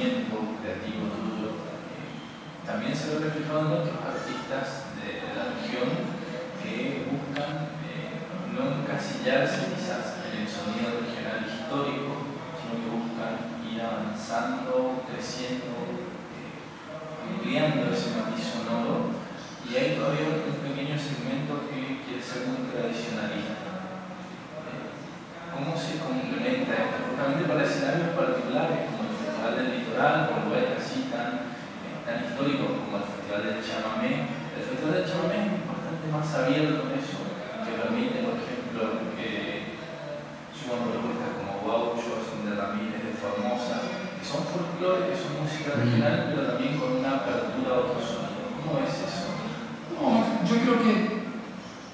pensamiento creativo tuyo también se ve reflejado en otros artistas de la región que buscan no encasillarse quizás en el sonido regional histórico, sino que buscan ir avanzando, creciendo, ampliando ese matiz sonoro, y hay todavía un pequeño segmento que quiere ser muy tradicionalista. ¿Cómo se complementa esto? Justamente para escenarios particulares como el Festival del Litoral, por lugares así tan históricos como el Festival del Chamamé. El Festival del Chamamé es bastante más abierto en eso, que permite, por ejemplo, que suban propuestas como Gauchos, de Ramírez, de Formosa, que son folclore, que son música regional, pero también con una apertura a otros sonidos. ¿Cómo es eso? No, yo creo que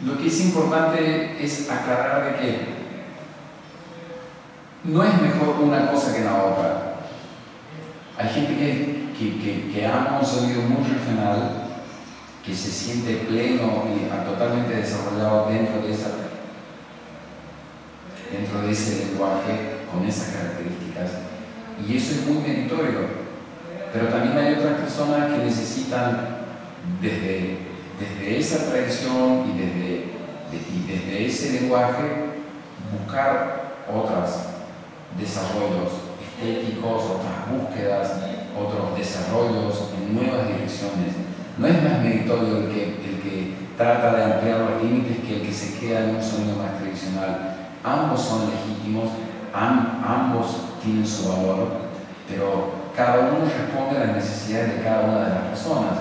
lo que es importante es aclarar de que no es mejor una cosa que la otra. Hay gente que ama un sonido muy regional, que se siente pleno y totalmente desarrollado dentro de ese lenguaje, con esas características, y eso es muy meritorio. Pero también hay otras personas que necesitan desde esa tradición y desde ese lenguaje buscar otros desarrollos estéticos, otras búsquedas, otros desarrollos en nuevas direcciones. No es más meritorio el que trata de ampliar los límites que el que se queda en un sonido más tradicional. Ambos son legítimos, ambos tienen su valor, pero cada uno responde a las necesidades de cada una de las personas.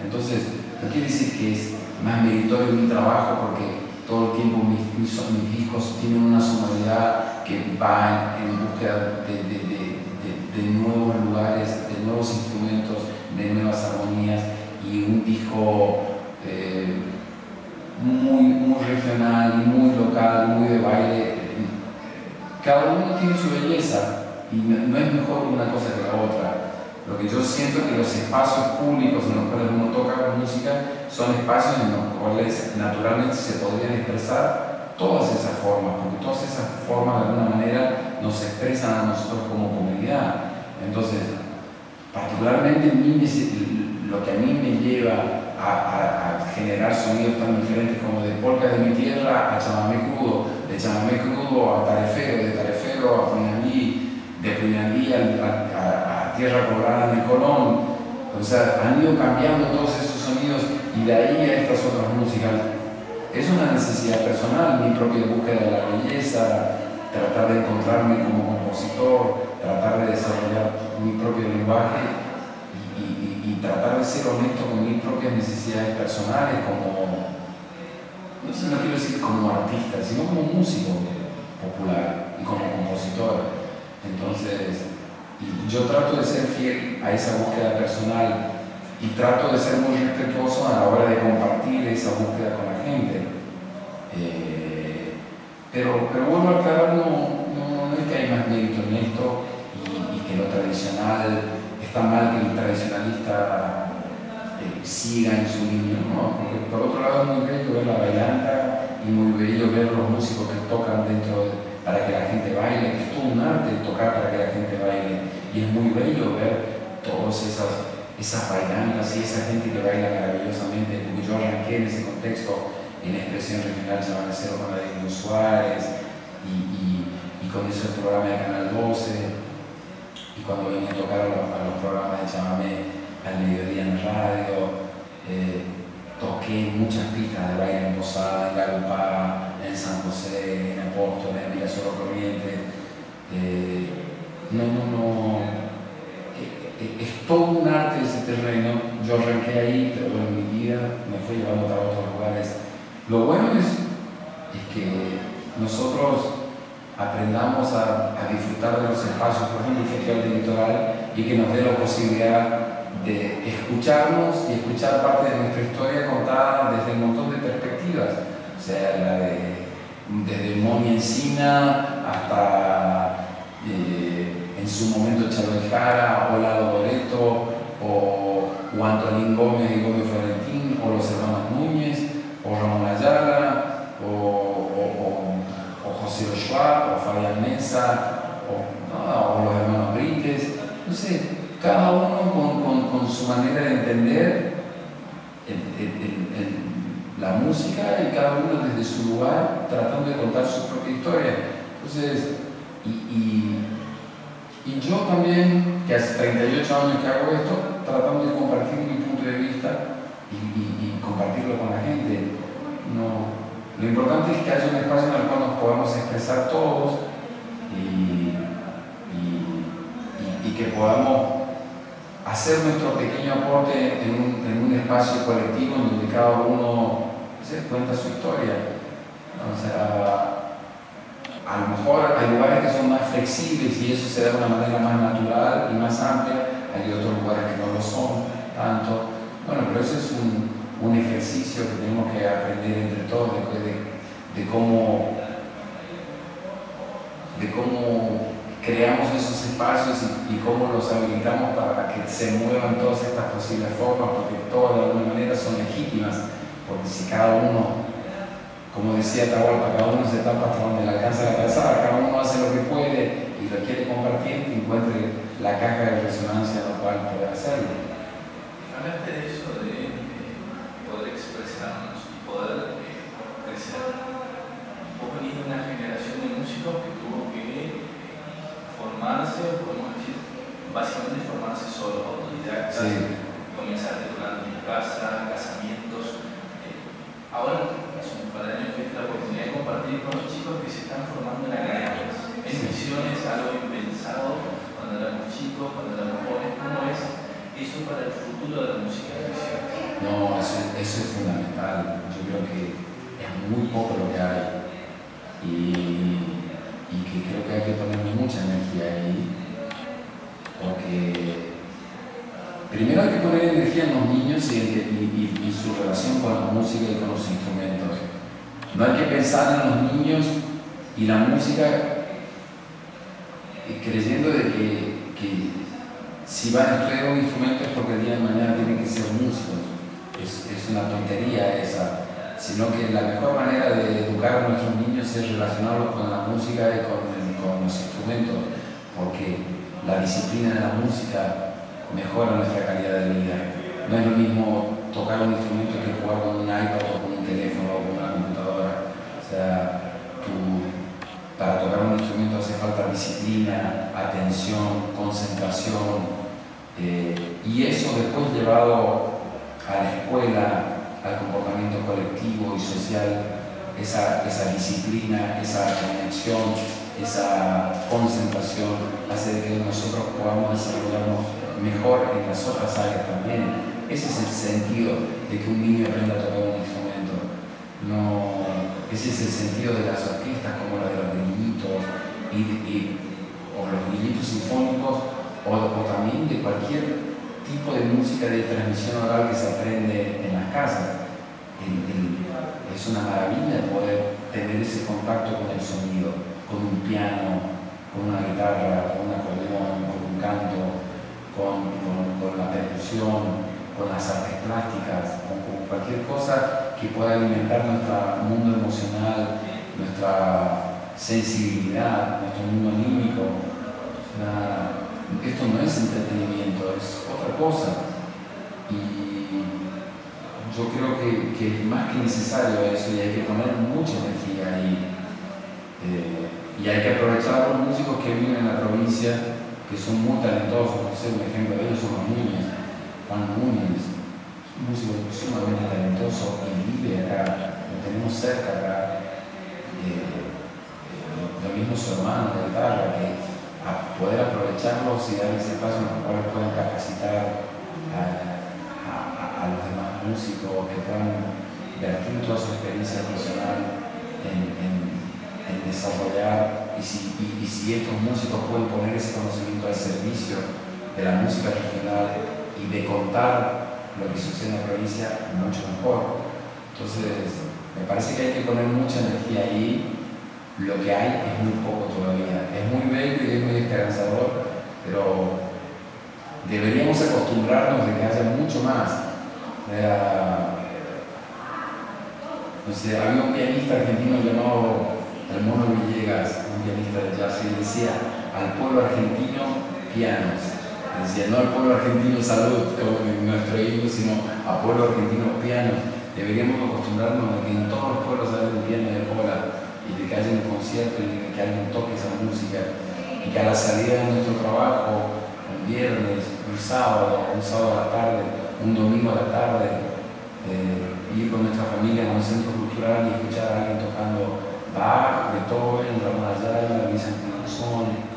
Entonces, no quiere decir que es más meritorio mi trabajo porque todo el tiempo mis discos tienen una sonoridad que va en búsqueda de nuevos lugares, de nuevos instrumentos, de nuevas armonías, y un disco muy regional y muy local, muy de baile. Cada uno tiene su belleza y no es mejor una cosa que la otra. Lo que yo siento que los espacios públicos en los cuales uno toca música son espacios en los cuales naturalmente se podrían expresar todas esas formas, porque todas esas formas de alguna manera nos expresan a nosotros como comunidad. Entonces, particularmente lo que a mí me lleva a generar sonidos tan diferentes como de polka de mi tierra a chamamé crudo, de chamamé crudo a tarefero, de tarefero a puñalí, de puñalí a tierra colorada de Colón. O sea, han ido cambiando todos esos sonidos y de ahí a estas otras músicas. Es una necesidad personal, mi propia búsqueda de la belleza, tratar de encontrarme como compositor, tratar de desarrollar mi propio lenguaje y tratar de ser honesto con mis propias necesidades personales como, no quiero decir como artista, sino como músico popular y como compositor. Entonces, yo trato de ser fiel a esa búsqueda personal y trato de ser muy respetuoso a la hora de compartir esa búsqueda con la gente. Pero vuelvo a aclarar, no es que hay más mérito en esto y que lo tradicional está mal, que el tradicionalista siga en su línea, ¿no? Porque por otro lado es muy bello ver la bailanta y muy bello ver los músicos que tocan para que la gente baile, que es todo un arte tocar para que la gente baile, y es muy bello ver todas esas bailantas y esa gente que baila maravillosamente, porque yo arranqué en ese contexto en la expresión regional Chamanecero con la de Luis Suárez y con eso el programa de Canal 12, y cuando venía a tocar a los programas de chamamé al mediodía en radio, toqué muchas pistas de baile en Posada, en Galupá, en San José, en Apóstoles, en Mirasolo Corrientes. Es todo un arte ese terreno. Yo arranqué ahí, pero bueno, mi vida me fue llevando para otros lugares. Lo bueno es que nosotros aprendamos a disfrutar de los espacios, por ejemplo, el Festival del Litoral, y que nos dé la posibilidad de escucharnos y escuchar parte de nuestra historia contada desde un montón de perspectivas, o sea, desde Moni Encina hasta en su momento Chalo Jara, o Lalo Doreto, o Antonín Gómez y Gómez Florentín, o los hermanos Núñez, o Ramón Ayala, o José Ochoa, o Fabián Mesa, o los hermanos Brites. No sé, cada uno con su manera de entender la música y cada uno desde su lugar tratando de contar su propia historia. Entonces, y yo también, que hace 38 años que hago esto, tratando de compartir mi punto de vista y compartirlo con la gente. No, lo importante es que haya un espacio en el cual nos podamos expresar todos y que podamos hacer nuestro pequeño aporte en un espacio colectivo en donde cada uno cuenta su historia. O sea, a lo mejor hay lugares que son más flexibles y eso se da de una manera más natural y más amplia, hay otros lugares que no lo son tanto. Bueno, pero eso es un ejercicio que tenemos que aprender entre todos de cómo creamos esos espacios y cómo los habilitamos para que se muevan todas estas posibles formas, porque todas de alguna manera son legítimas, porque si cada uno, como decía Atahualpa, cada uno se tapa hasta donde le alcanza la calzada, cada uno hace lo que puede y lo quiere compartir, que encuentre la caja de resonancia en la cual puede hacerlo. Hablaste de eso, de poder expresarnos y poder crecer. Vos venís de una generación de músicos que tuvo que formarse, o podemos decir, básicamente formarse solo, autodidactas, Sí. comenzar tocando en tu casa, casamientos. Ahora, hace un par de años que la oportunidad de compartir con los chicos que se están formando en academias, en misiones, algo impensado cuando éramos chicos, cuando éramos jóvenes. ¿Cómo es eso para el futuro de la música de misiones? No, eso es fundamental. Yo creo que es muy poco lo que hay y que creo que hay que poner mucha energía ahí, porque primero hay que poner energía en los niños y su relación con la música y con los instrumentos. No hay que pensar en los niños y la música creyendo de que si van a estudiar un instrumento es porque el día de mañana tienen que ser músicos. Es una tontería esa, sino que la mejor manera de educar a nuestros niños es relacionarlos con la música y con los instrumentos, porque la disciplina de la música mejora nuestra calidad de vida. No es lo mismo tocar un instrumento que jugar con un iPad o con un teléfono o con una computadora. O sea, para tocar un instrumento hace falta disciplina, atención, concentración, y eso después llevado a la escuela, al comportamiento colectivo y social, esa disciplina, esa conexión, esa concentración hace de que nosotros podamos desarrollarnos mejor en las otras áreas también. Ese es el sentido de que un niño aprenda a tocar un instrumento. No, ese es el sentido de las orquestas como la de los grillitos o los grillitos sinfónicos o también de cualquier tipo de música de transmisión oral que se aprende en las casas. Es una maravilla poder tener ese contacto con el sonido, con un piano, con una guitarra, con un acordeón, con un canto, con la percusión, con las artes plásticas, con cualquier cosa que pueda alimentar nuestro mundo emocional, nuestra sensibilidad, nuestro mundo anímico. Esto no es entretenimiento, es otra cosa. Y yo creo que es más que necesario eso y hay que poner mucha energía ahí. Y hay que aprovechar a los músicos que viven en la provincia, que son muy talentosos. No sé, un ejemplo de ellos son los Núñez. Juan Núñez, un músico sumamente talentoso y vive acá, lo tenemos cerca acá. Lo mismo su hermano de guitarra, que a poder aprovecharlos y darles espacio en los cuales puedan capacitar a los demás músicos, que puedan vertir toda su experiencia personal en desarrollar, y si estos músicos pueden poner ese conocimiento al servicio de la música regional y de contar lo que sucede en la provincia, mucho mejor. Entonces, me parece que hay que poner mucha energía ahí. Lo que hay es muy poco todavía. Es muy bello y es muy esperanzador, pero deberíamos acostumbrarnos de que haya mucho más. No sé, había un pianista argentino llamado el Mono Villegas, un pianista de jazz, y él decía: al pueblo argentino, pianos. decía, no al pueblo argentino salud, como en nuestro himno, sino al pueblo argentino piano. Deberíamos acostumbrarnos a que en todos los pueblos haya un piano de cola y de que haya un concierto y de que alguien toque esa música y que a la salida de nuestro trabajo, un viernes, un sábado a la tarde, un domingo a la tarde, ir con nuestra familia a un centro cultural y escuchar a alguien tocando Bach, Beethoven, Ramón Ayala, Luis Antonio